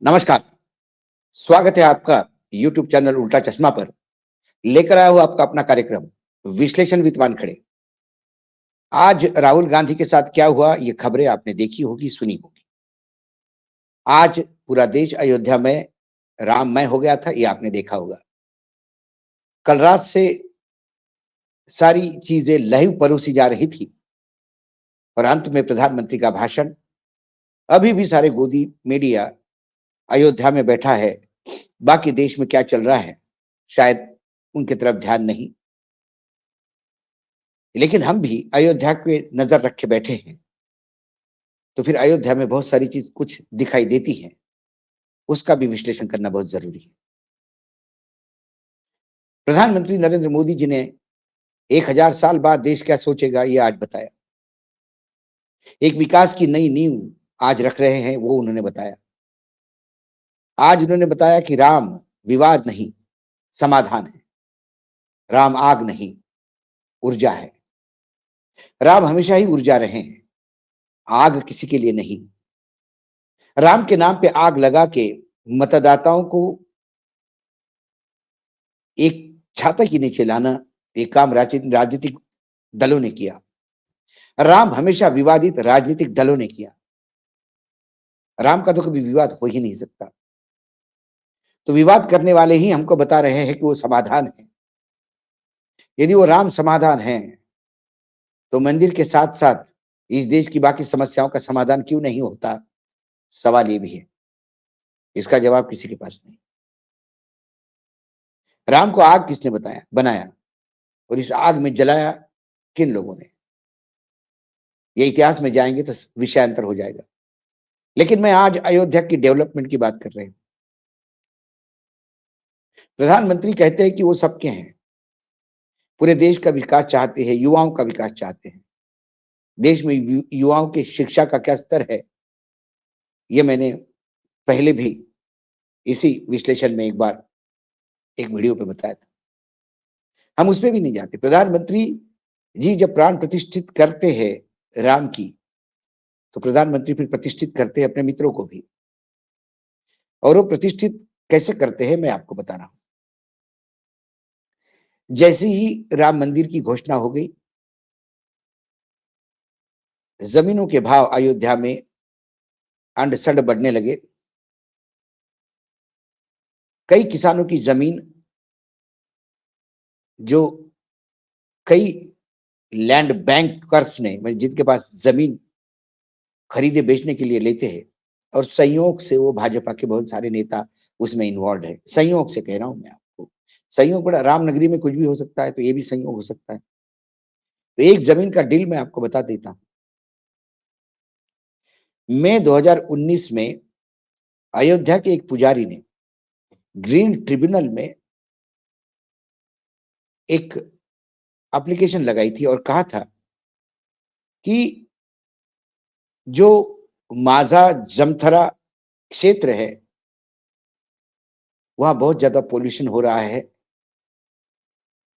नमस्कार, स्वागत है आपका YouTube चैनल उल्टा चश्मा पर। लेकर आया हूँ आपका अपना कार्यक्रम विश्लेषण विद वानखड़े। आज राहुल गांधी के साथ क्या हुआ, ये खबरें आपने देखी होगी, सुनी होगी। आज पूरा देश अयोध्या में राममय हो गया था, ये आपने देखा होगा। कल रात से सारी चीजें लाइव परोसी जा रही थी और अंत में प्रधानमंत्री का भाषण। अभी भी सारे गोदी मीडिया अयोध्या में बैठा है, बाकी देश में क्या चल रहा है शायद उनकी तरफ ध्यान नहीं। लेकिन हम भी अयोध्या पे नजर रखे बैठे हैं, तो फिर अयोध्या में बहुत सारी चीज कुछ दिखाई देती है, उसका भी विश्लेषण करना बहुत जरूरी है। प्रधानमंत्री नरेंद्र मोदी जी ने 1000 साल बाद देश क्या सोचेगा, ये आज बताया। एक विकास की नई नींव आज रख रहे हैं, वो उन्होंने बताया। आज उन्होंने बताया कि राम विवाद नहीं, समाधान है। राम आग नहीं, ऊर्जा है। राम हमेशा ही ऊर्जा रहे हैं, आग किसी के लिए नहीं। राम के नाम पे आग लगा के मतदाताओं को एक छाता के नीचे लाना, एक काम राजनीतिक दलों ने किया। राम हमेशा विवादित राजनीतिक दलों ने किया। राम का तो कभी विवाद हो ही नहीं सकता। तो विवाद करने वाले ही हमको बता रहे हैं कि वो समाधान है। यदि वो राम समाधान है, तो मंदिर के साथ साथ इस देश की बाकी समस्याओं का समाधान क्यों नहीं होता? सवाल ये भी है, इसका जवाब किसी के पास नहीं। राम को आग किसने बताया बनाया और इस आग में जलाया किन लोगों ने? ये इतिहास में जाएंगे तो विषयांतर हो जाएगा। लेकिन मैं आज अयोध्या की डेवलपमेंट की बात कर रहे हूं। प्रधानमंत्री कहते हैं कि वो सबके हैं, पूरे देश का विकास चाहते हैं, युवाओं का विकास चाहते हैं। देश में युवाओं की शिक्षा का क्या स्तर है, ये मैंने पहले भी इसी विश्लेषण में एक बार एक वीडियो पे बताया था। हम उस पे भी नहीं जाते। प्रधानमंत्री जी जब प्राण प्रतिष्ठित करते हैं राम की, तो प्रधानमंत्री फिर प्रतिष्ठित करते हैं अपने मित्रों को भी। और वो प्रतिष्ठित कैसे करते हैं, मैं आपको बता रहा हूं। जैसे ही राम मंदिर की घोषणा हो गई, जमीनों के भाव अयोध्या में अंड संड बढ़ने लगे। कई किसानों की जमीन, जो कई लैंड बैंकर्स ने, मतलब जिनके पास जमीन खरीदे बेचने के लिए लेते हैं, और संयोग से वो भाजपा के बहुत सारे नेता उसमें इन्वॉल्व है। संयोग से कह रहा हूं मैं आपको। संयोग बड़ा, रामनगरी में कुछ भी हो सकता है, तो ये भी संयोग हो सकता है। तो एक जमीन का डील मैं आपको बता देता हूं। मई 2019 में अयोध्या के एक पुजारी ने ग्रीन ट्रिब्यूनल में एक एप्लीकेशन लगाई थी और कहा था कि जो माझा जमथरा क्षेत्र है, वहां बहुत ज्यादा पोल्यूशन हो रहा है।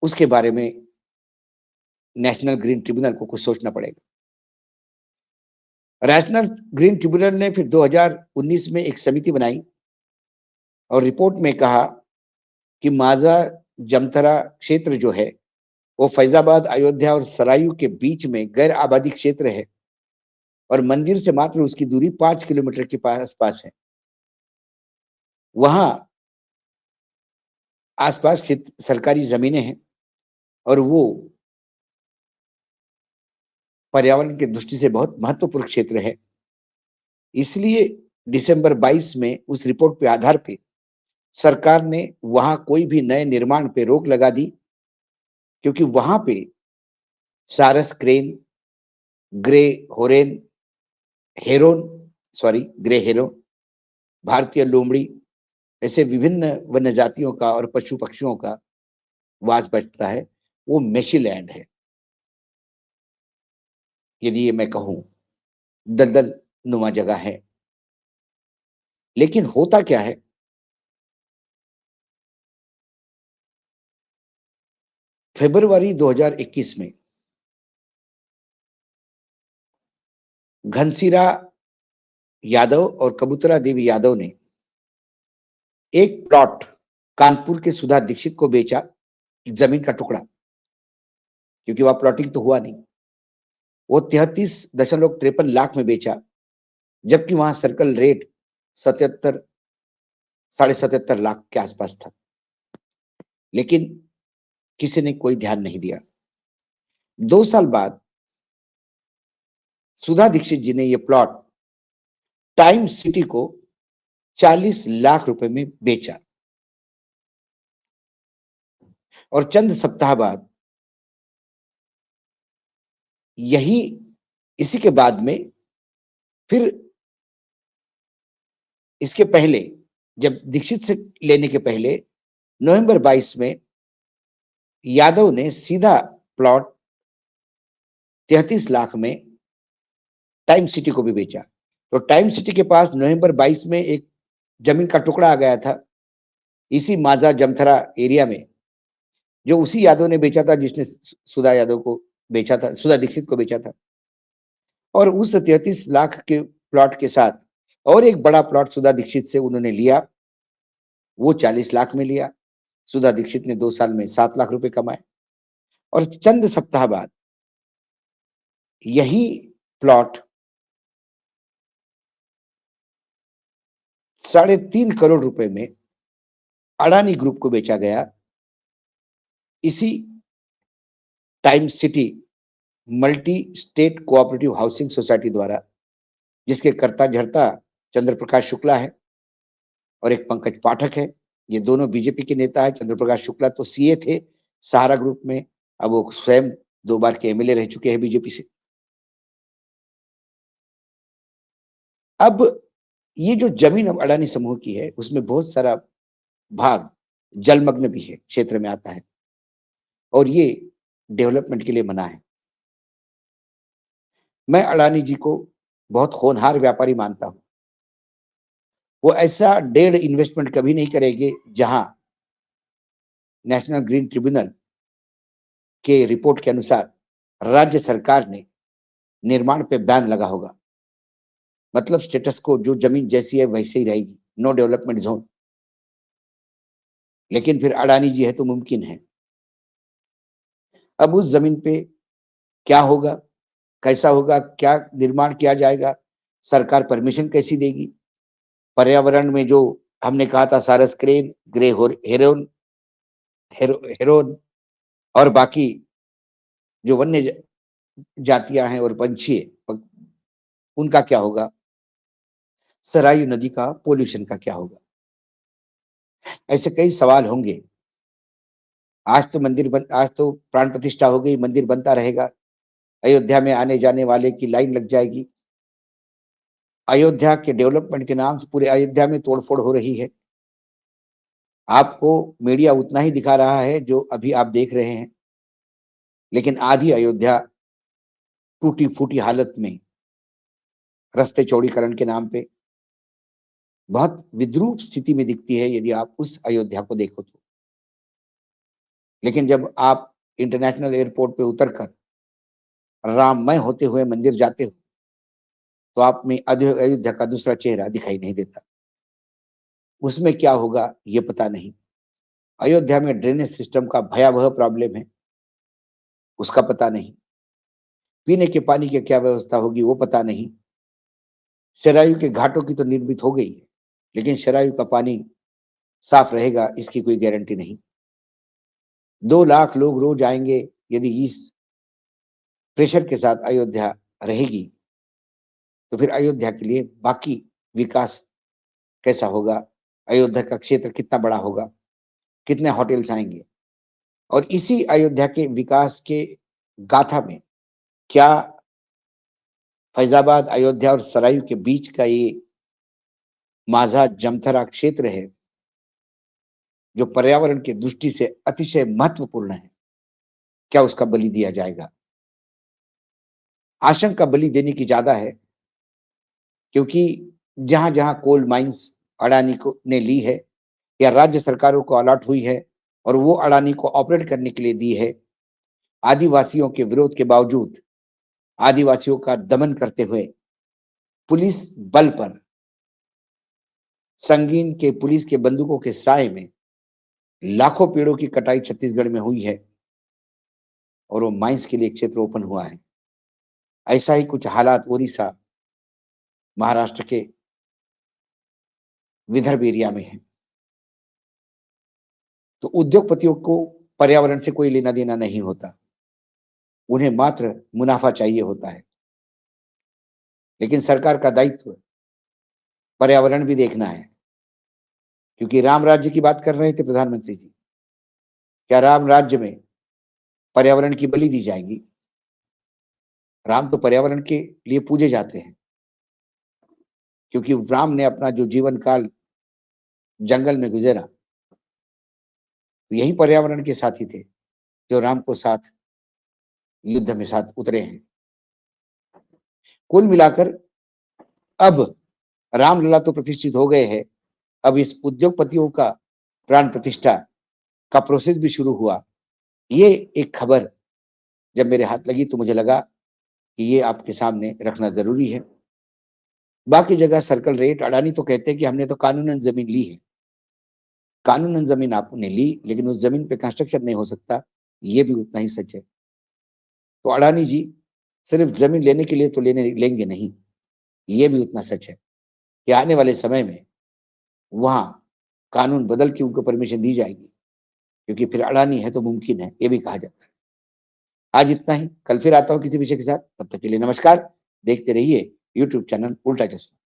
उसके बारे में नेशनल ग्रीन ट्रिब्यूनल को कुछ सोचना पड़ेगा। नेशनल ग्रीन ट्रिब्यूनल ने फिर 2019 में एक समिति बनाई और रिपोर्ट में कहा कि माझा जमथरा क्षेत्र जो है, वो फैजाबाद, अयोध्या और सरायू के बीच में गैर आबादी क्षेत्र है और मंदिर से मात्र उसकी दूरी 5 किलोमीटर के पास पास है। वहां आसपास सरकारी जमीनें हैं और वो पर्यावरण की दृष्टि से बहुत महत्वपूर्ण क्षेत्र है। इसलिए दिसंबर 22 में उस रिपोर्ट के आधार पे सरकार ने वहां कोई भी नए निर्माण पे रोक लगा दी, क्योंकि वहां पे sarus crane, grey heron heron grey heron, भारतीय लोमड़ी, ऐसे विभिन्न वन्य जातियों का और पशु पक्षियों का वास बैठता है। वो मेशी लैंड है, यदि ये मैं कहूं, दलदल नुमा जगह है। लेकिन होता क्या है, फरवरी 2021 में घनसीरा यादव और कबूतरा देवी यादव ने एक प्लॉट कानपुर के सुधा दीक्षित को बेचा, जमीन का टुकड़ा, क्योंकि वह प्लॉटिंग तो हुआ नहीं। वो 33.53 लाख में बेचा, जबकि वहां सर्कल रेट 77 साढ़े 77 लाख के आसपास था। लेकिन किसी ने कोई ध्यान नहीं दिया। 2 साल बाद सुधा दीक्षित जी ने यह प्लॉट टाइम सिटी को 40 लाख रुपए में बेचा, और चंद सप्ताह बाद यही इसी के बाद में फिर इसके पहले, जब दीक्षित से लेने के पहले नवंबर 22 में यादव ने सीधा प्लॉट 33 लाख में टाइम सिटी को भी बेचा। तो टाइम सिटी के पास नवंबर 22 में एक जमीन का टुकड़ा आ गया था, इसी माजा जमथरा एरिया में, जो उसी यादव ने बेचा था जिसने सुधा यादव को बेचा था, सुधा दीक्षित को बेचा था। और उस 33 लाख के प्लॉट के साथ और एक बड़ा प्लॉट सुधा दीक्षित से उन्होंने लिया, वो 40 लाख में लिया। सुधा दीक्षित ने 2 साल में 7 लाख रुपए कमाए। और चंद सप्ताह बाद यही प्लॉट 3.5 करोड़ रुपए में अडानी ग्रुप को बेचा गया, इसी time city multi state cooperative housing society द्वारा, जिसके कर्ता झरता चंद्र प्रकाश शुक्ला है और एक पंकज पाठक है। ये दोनों बीजेपी के नेता है। चंद्र प्रकाश शुक्ला तो सीए थे सहारा ग्रुप में, अब वो स्वयं 2 बार के एमएलए रह चुके हैं बीजेपी से। अब ये जो जमीन अब अडानी समूह की है, उसमें बहुत सारा भाग जलमग्न भी है, क्षेत्र में आता है, और ये डेवलपमेंट के लिए मना है। मैं अडानी जी को बहुत होनहार व्यापारी मानता हूं। वो ऐसा डेढ़ इन्वेस्टमेंट कभी नहीं करेंगे जहां नेशनल ग्रीन ट्रिब्यूनल के रिपोर्ट के अनुसार राज्य सरकार ने निर्माण पे बैन लगा होगा। मतलब स्टेटस को, जो जमीन जैसी है वैसे ही रहेगी, नो डेवलपमेंट जोन। लेकिन फिर अडानी जी है तो मुमकिन है। अब उस जमीन पे क्या होगा, कैसा होगा, क्या निर्माण किया जाएगा, सरकार परमिशन कैसी देगी, पर्यावरण में जो हमने कहा था सारस क्रेन, ग्रे हेरोन हेरोन और बाकी जो वन्य जातियां हैं और पंछी है, उनका क्या होगा, सरायू नदी का पोल्यूशन का क्या होगा। ऐसे कई सवाल होंगे। आज तो प्राण प्रतिष्ठा हो गई, मंदिर बनता रहेगा, अयोध्या में आने जाने वाले की लाइन लग जाएगी। अयोध्या के डेवलपमेंट के नाम से पूरे अयोध्या में तोड़फोड़ हो रही है। आपको मीडिया उतना ही दिखा रहा है जो अभी आप देख रहे हैं, लेकिन आधी अयोध्या टूटी फूटी हालत में, रास्ते चौड़ीकरण के नाम पे बहुत विद्रूप स्थिति में दिखती है यदि आप उस अयोध्या को देखो तो। लेकिन जब आप इंटरनेशनल एयरपोर्ट पे उतरकर राममय होते हुए मंदिर जाते हो, तो आप में अयोध्या का दूसरा चेहरा दिखाई नहीं देता। उसमें क्या होगा ये पता नहीं। अयोध्या में ड्रेनेज सिस्टम का भयावह प्रॉब्लम है, उसका पता नहीं। पीने के पानी की क्या व्यवस्था होगी वो पता नहीं। शरायू के घाटों की तो निर्मित हो गई है, लेकिन शरायू का पानी साफ रहेगा इसकी कोई गारंटी नहीं। 2 लाख लोग रोज आएंगे, यदि इस प्रेशर के साथ अयोध्या रहेगी, तो फिर अयोध्या के लिए बाकी विकास कैसा होगा, अयोध्या का क्षेत्र कितना बड़ा होगा, कितने होटल्स आएंगे, और इसी अयोध्या के विकास के गाथा में क्या फैजाबाद, अयोध्या और सरायू के बीच का ये माझा जमथरा क्षेत्र है, जो पर्यावरण की दृष्टि से अतिशय महत्वपूर्ण है, क्या उसका बलि दिया जाएगा। आशंका बलि देने की ज्यादा है, क्योंकि जहां जहां कोल माइंस अडानी को ने ली है या राज्य सरकारों को अलॉट हुई है और वो अडानी को ऑपरेट करने के लिए दी है, आदिवासियों के विरोध के बावजूद आदिवासियों का दमन करते हुए पुलिस बल पर संगीन के पुलिस के बंदूकों के साए में लाखों पेड़ों की कटाई छत्तीसगढ़ में हुई है और वो माइंस के लिए क्षेत्र ओपन हुआ है। ऐसा ही कुछ हालात ओडिशा, महाराष्ट्र के विदर्भ एरिया में है। तो उद्योगपतियों को पर्यावरण से कोई लेना देना नहीं होता, उन्हें मात्र मुनाफा चाहिए होता है। लेकिन सरकार का दायित्व पर्यावरण भी देखना है, क्योंकि राम राज्य की बात कर रहे थे प्रधानमंत्री जी। क्या राम राज्य में पर्यावरण की बलि दी जाएगी? राम तो पर्यावरण के लिए पूजे जाते हैं, क्योंकि राम ने अपना जो जीवन काल जंगल में गुजरा, यही पर्यावरण के साथी थे जो राम को साथ युद्ध में साथ उतरे हैं। कुल मिलाकर अब रामलला तो प्रतिष्ठित हो गए हैं, अब इस उद्योगपतियों का प्राण प्रतिष्ठा का प्रोसेस भी शुरू हुआ। ये एक खबर जब मेरे हाथ लगी तो मुझे लगा कि ये आपके सामने रखना जरूरी है। बाकी जगह सर्कल रेट, अडानी तो कहते हैं कि हमने तो कानूनन जमीन ली है। कानूनन जमीन आपने ली, लेकिन उस जमीन पे कंस्ट्रक्शन नहीं हो सकता, ये भी उतना ही सच है। तो अडानी जी सिर्फ जमीन लेने के लिए तो लेंगे नहीं, ये भी उतना सच है कि आने वाले समय में वहां कानून बदल के उनको परमिशन दी जाएगी, क्योंकि फिर अडानी है तो मुमकिन है, ये भी कहा जाता है। आज इतना ही, कल फिर आता हूं किसी विषय के साथ। तब तक के लिए नमस्कार। देखते रहिए यूट्यूब चैनल उल्टा चश्मा।